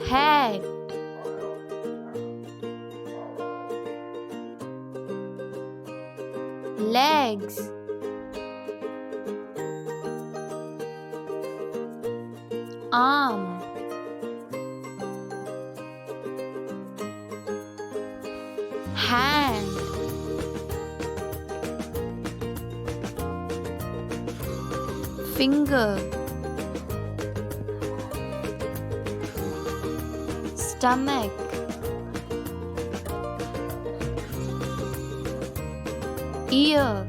Head, legs, arm, hand, finger, stomach, ear,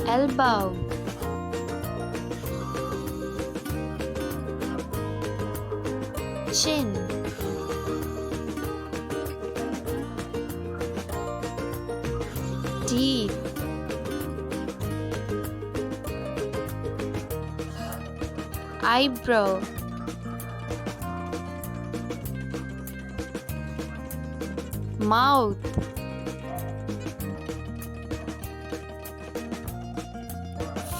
elbow, chin, teeth, eyebrow, mouth,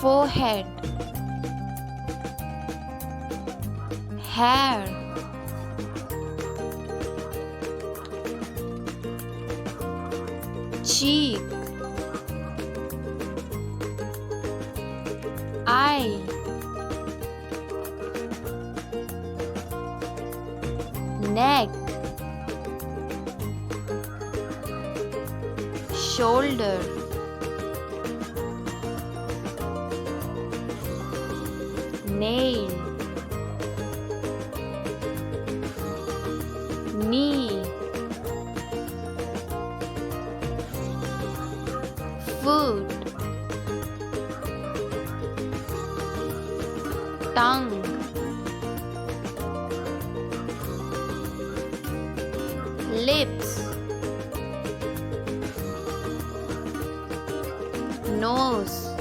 forehead, hair, cheek, eye, neck, shoulder, nail, knee, foot, tongue, lips, nose,